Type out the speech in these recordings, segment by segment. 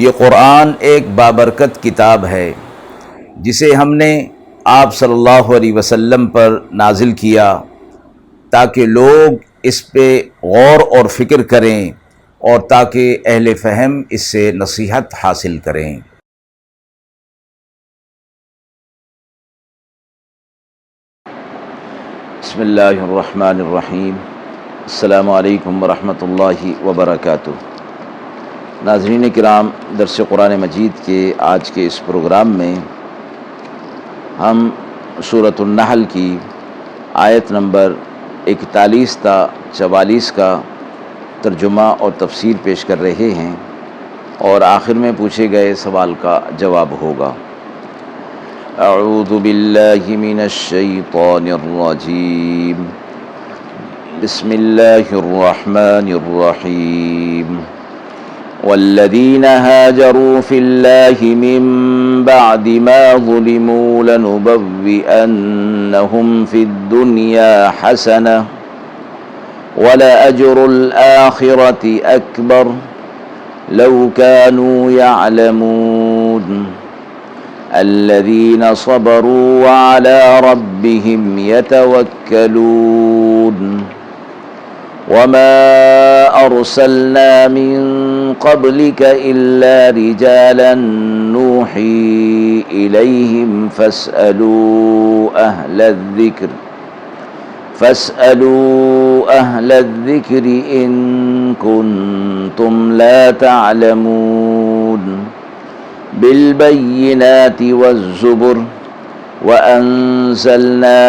یہ قرآن ایک بابرکت کتاب ہے جسے ہم نے آپ صلی اللہ علیہ وسلم پر نازل کیا تاکہ لوگ اس پہ غور اور فکر کریں اور تاکہ اہل فہم اس سے نصیحت حاصل کریں۔ بسم اللہ الرحمن الرحیم۔ السلام علیکم ورحمۃ اللہ وبرکاتہ۔ ناظرین کرام، درس قرآن مجید کے آج کے اس پروگرام میں ہم سورۃ النحل کی آیت نمبر 41 تا 44 کا ترجمہ اور تفسیر پیش کر رہے ہیں اور آخر میں پوچھے گئے سوال کا جواب ہوگا۔ اعوذ باللہ من الشیطان الرجیم، بسم اللہ الرحمن الرحیم۔ والذین هاجروا فی اللہ من بعد ما ظلموا لنبوئنہم فی الدنیا حسنہ ولأجر الآخرة أکبر لو كانوا يعلمون الذين صبروا وعلى ربهم يتوكلون وما أرسلنا من قبلك إلا رجالا نوحي إليهم فاسألوا أهل الذكر إن كنتم لا تعلمون بالبينات والزبر وأنزلنا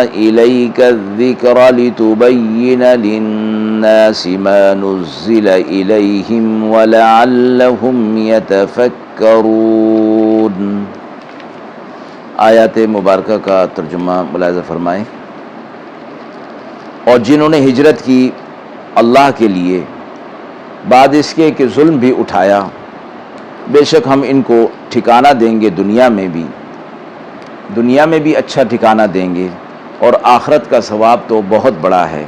إليك الذكر لتبين للناس ما نزل إليهم ولعلهم يتفكرون۔ آیات مبارکہ کا ترجمہ ملاحظہ فرمائیں۔ اور جنہوں نے ہجرت کی اللہ کے لیے بعد اس کے کہ ظلم بھی اٹھایا، بے شک ہم ان کو ٹھکانہ دیں گے، دنیا میں بھی اچھا ٹھکانہ دیں گے، اور آخرت کا ثواب تو بہت بڑا ہے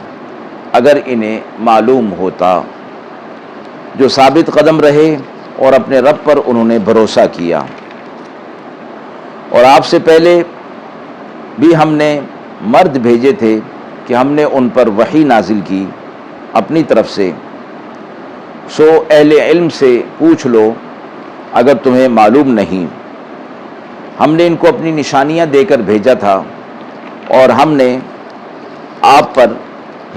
اگر انہیں معلوم ہوتا۔ جو ثابت قدم رہے اور اپنے رب پر انہوں نے بھروسہ کیا۔ اور آپ سے پہلے بھی ہم نے مرد بھیجے تھے کہ ہم نے ان پر وحی نازل کی اپنی طرف سے، سو اہل علم سے پوچھ لو اگر تمہیں معلوم نہیں۔ ہم نے ان کو اپنی نشانیاں دے کر بھیجا تھا اور ہم نے آپ پر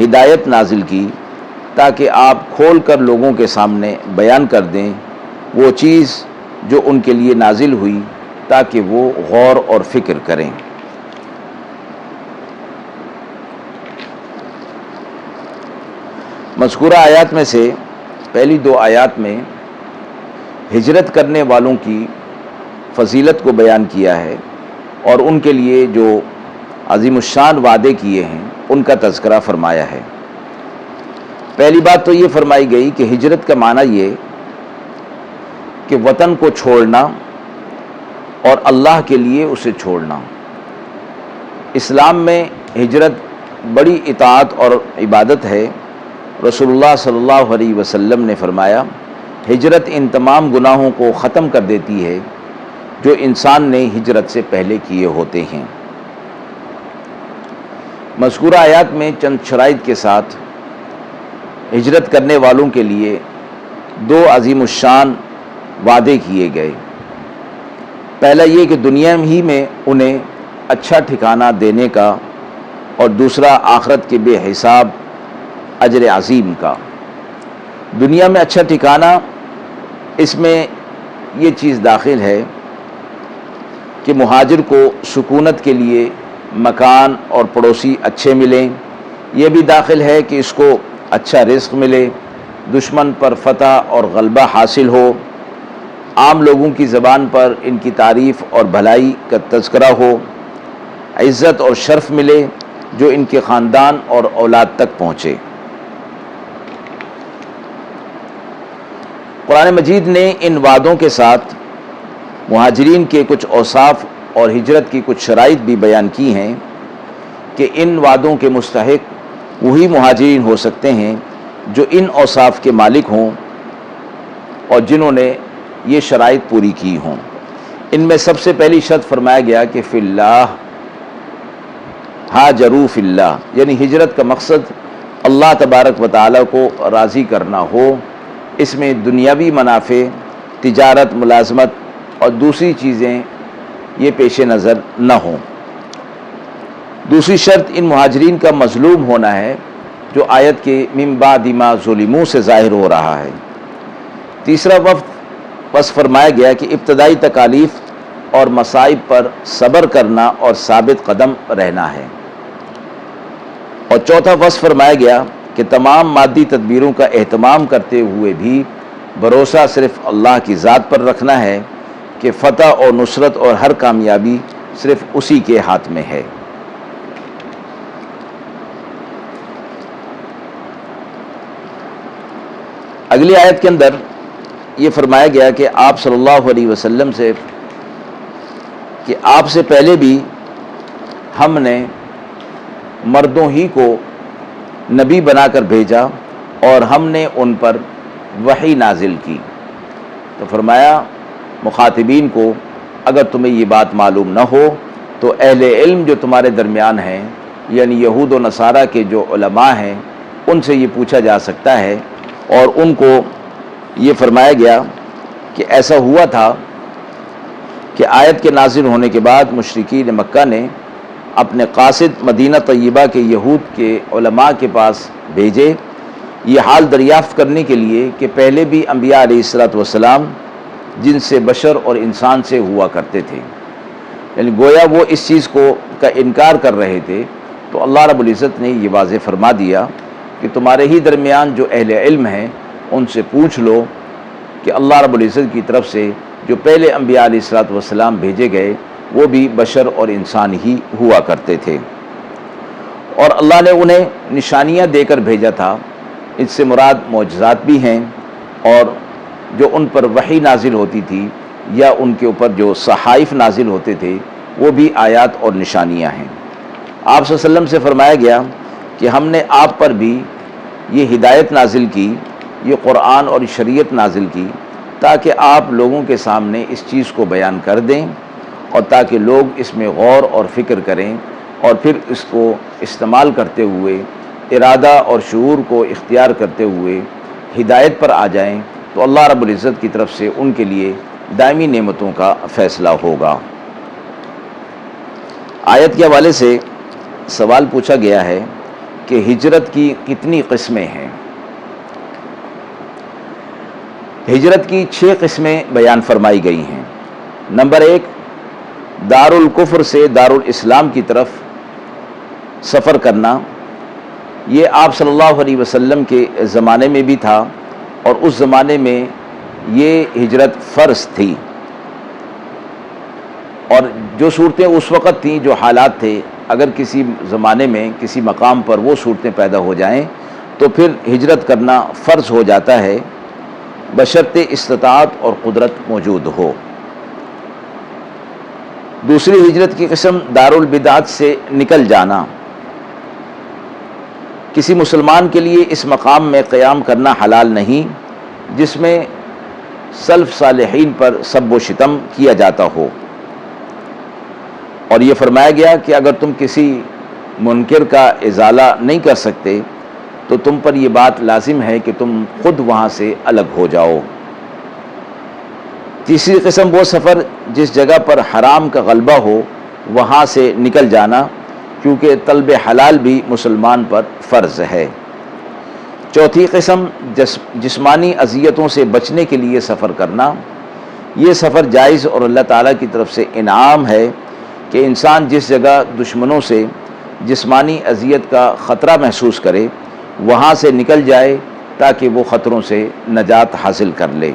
ہدایت نازل کی تاکہ آپ کھول کر لوگوں کے سامنے بیان کر دیں وہ چیز جو ان کے لیے نازل ہوئی تاکہ وہ غور اور فکر کریں۔ مذکورہ آیات میں سے پہلی دو آیات میں ہجرت کرنے والوں کی فضیلت کو بیان کیا ہے اور ان کے لیے جو عظیم الشان وعدے کیے ہیں ان کا تذکرہ فرمایا ہے۔ پہلی بات تو یہ فرمائی گئی کہ ہجرت کا معنی یہ کہ وطن کو چھوڑنا اور اللہ کے لیے اسے چھوڑنا۔ اسلام میں ہجرت بڑی اطاعت اور عبادت ہے۔ رسول اللہ صلی اللہ علیہ وسلم نے فرمایا، ہجرت ان تمام گناہوں کو ختم کر دیتی ہے جو انسان نے ہجرت سے پہلے کیے ہوتے ہیں۔ مذکورہ آیات میں چند شرائط کے ساتھ ہجرت کرنے والوں کے لیے دو عظیم الشان وعدے کیے گئے۔ پہلا یہ کہ دنیا ہی میں انہیں اچھا ٹھکانہ دینے کا، اور دوسرا آخرت کے بے حساب اجر عظیم کا۔ دنیا میں اچھا ٹھکانہ، اس میں یہ چیز داخل ہے کہ مہاجر کو سکونت کے لیے مکان اور پڑوسی اچھے ملیں۔ یہ بھی داخل ہے کہ اس کو اچھا رزق ملے، دشمن پر فتح اور غلبہ حاصل ہو، عام لوگوں کی زبان پر ان کی تعریف اور بھلائی کا تذکرہ ہو، عزت اور شرف ملے جو ان کے خاندان اور اولاد تک پہنچے۔ قرآن مجید نے ان وعدوں کے ساتھ مہاجرین کے کچھ اوصاف اور ہجرت کی کچھ شرائط بھی بیان کی ہیں کہ ان وعدوں کے مستحق وہی مہاجرین ہو سکتے ہیں جو ان اوصاف کے مالک ہوں اور جنہوں نے یہ شرائط پوری کی ہوں۔ ان میں سب سے پہلی شرط فرمایا گیا کہ فی اللہ ہاجروا فی اللہ، یعنی ہجرت کا مقصد اللہ تبارک و تعالیٰ کو راضی کرنا ہو، اس میں دنیاوی منافع، تجارت، ملازمت اور دوسری چیزیں یہ پیش نظر نہ ہوں۔ دوسری شرط ان مہاجرین کا مظلوم ہونا ہے، جو آیت کے من بعد ما ظلموا سے ظاہر ہو رہا ہے۔ تیسرا وصف فرمایا گیا کہ ابتدائی تکالیف اور مصائب پر صبر کرنا اور ثابت قدم رہنا ہے۔ اور چوتھا وصف فرمایا گیا کہ تمام مادی تدبیروں کا اہتمام کرتے ہوئے بھی بھروسہ صرف اللہ کی ذات پر رکھنا ہے کہ فتح اور نصرت اور ہر کامیابی صرف اسی کے ہاتھ میں ہے۔ اگلی آیت کے اندر یہ فرمایا گیا کہ آپ صلی اللہ علیہ وسلم سے کہ آپ سے پہلے بھی ہم نے مردوں ہی کو نبی بنا کر بھیجا اور ہم نے ان پر وحی نازل کی۔ تو فرمایا مخاطبین کو اگر تمہیں یہ بات معلوم نہ ہو تو اہل علم جو تمہارے درمیان ہیں، یعنی یہود و نصارہ کے جو علماء ہیں، ان سے یہ پوچھا جا سکتا ہے۔ اور ان کو یہ فرمایا گیا کہ ایسا ہوا تھا کہ آیت کے نازل ہونے کے بعد مشرکین مکہ نے اپنے قاصد مدینہ طیبہ کے یہود کے علماء کے پاس بھیجے، یہ حال دریافت کرنے کے لیے کہ پہلے بھی انبیاء علیہ الصلوۃ والسلام جن سے بشر اور انسان سے ہوا کرتے تھے، یعنی گویا وہ اس چیز کا انکار کر رہے تھے۔ تو اللہ رب العزت نے یہ واضح فرما دیا کہ تمہارے ہی درمیان جو اہل علم ہیں ان سے پوچھ لو کہ اللہ رب العزت کی طرف سے جو پہلے انبیاء علیہ الصلوۃ والسلام بھیجے گئے وہ بھی بشر اور انسان ہی ہوا کرتے تھے، اور اللہ نے انہیں نشانیاں دے کر بھیجا تھا۔ اس سے مراد معجزات بھی ہیں، اور جو ان پر وحی نازل ہوتی تھی یا ان کے اوپر جو صحائف نازل ہوتے تھے وہ بھی آیات اور نشانیاں ہیں۔ آپ صلی اللہ علیہ وسلم سے فرمایا گیا کہ ہم نے آپ پر بھی یہ ہدایت نازل کی، یہ قرآن اور شریعت نازل کی تاکہ آپ لوگوں کے سامنے اس چیز کو بیان کر دیں، اور تاکہ لوگ اس میں غور اور فکر کریں اور پھر اس کو استعمال کرتے ہوئے، ارادہ اور شعور کو اختیار کرتے ہوئے ہدایت پر آ جائیں، تو اللہ رب العزت کی طرف سے ان کے لیے دائمی نعمتوں کا فیصلہ ہوگا۔ آیت کے حوالے سے سوال پوچھا گیا ہے کہ ہجرت کی کتنی قسمیں ہیں؟ ہجرت کی 6 قسمیں بیان فرمائی گئی ہیں۔ نمبر 1، دار الکفر سے دار الاسلام کی طرف سفر کرنا۔ یہ آپ صلی اللہ علیہ وسلم کے زمانے میں بھی تھا، اور اس زمانے میں یہ ہجرت فرض تھی، اور جو صورتیں اس وقت تھیں، جو حالات تھے، اگر کسی زمانے میں کسی مقام پر وہ صورتیں پیدا ہو جائیں تو پھر ہجرت کرنا فرض ہو جاتا ہے، بشرطِ استطاعت اور قدرت موجود ہو۔ دوسری ہجرت کی قسم دار البدعات سے نکل جانا۔ کسی مسلمان کے لیے اس مقام میں قیام کرنا حلال نہیں جس میں سلف صالحین پر سب و شتم کیا جاتا ہو، اور یہ فرمایا گیا کہ اگر تم کسی منکر کا ازالہ نہیں کر سکتے تو تم پر یہ بات لازم ہے کہ تم خود وہاں سے الگ ہو جاؤ۔ تیسری قسم وہ سفر جس جگہ پر حرام کا غلبہ ہو وہاں سے نکل جانا، کیونکہ طلب حلال بھی مسلمان پر فرض ہے۔ چوتھی قسم جسمانی اذیتوں سے بچنے کے لیے سفر کرنا۔ یہ سفر جائز اور اللہ تعالیٰ کی طرف سے انعام ہے کہ انسان جس جگہ دشمنوں سے جسمانی اذیت کا خطرہ محسوس کرے وہاں سے نکل جائے تاکہ وہ خطروں سے نجات حاصل کر لے۔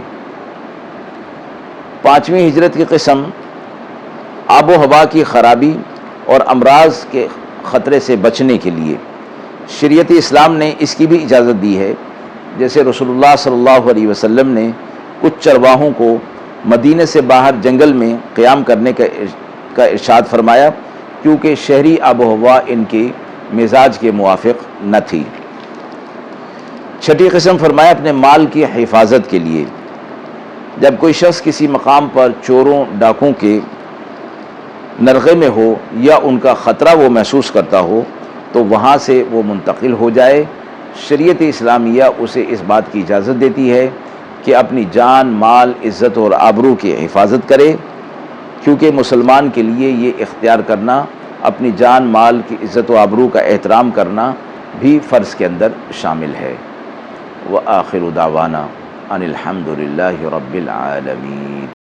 پانچویں ہجرت کی قسم آب و ہوا کی خرابی اور امراض کے خطرے سے بچنے کے لیے۔ شریعت اسلام نے اس کی بھی اجازت دی ہے، جیسے رسول اللہ صلی اللہ علیہ وسلم نے کچھ چرواہوں کو مدینے سے باہر جنگل میں قیام کرنے کا ارشاد فرمایا، کیونکہ شہری آب و ہوا ان کے مزاج کے موافق نہ تھی۔ چھٹی قسم فرمایا اپنے مال کی حفاظت کے لیے۔ جب کوئی شخص کسی مقام پر چوروں ڈاکوں کے نرغے میں ہو یا ان کا خطرہ وہ محسوس کرتا ہو تو وہاں سے وہ منتقل ہو جائے۔ شریعت اسلامیہ اسے اس بات کی اجازت دیتی ہے کہ اپنی جان، مال، عزت اور آبرو کی حفاظت کرے، کیونکہ مسلمان کے لیے یہ اختیار کرنا، اپنی جان، مال کی عزت و آبرو کا احترام کرنا بھی فرض کے اندر شامل ہے۔ وآخر دعوانا ان الحمد للہ رب العالمین۔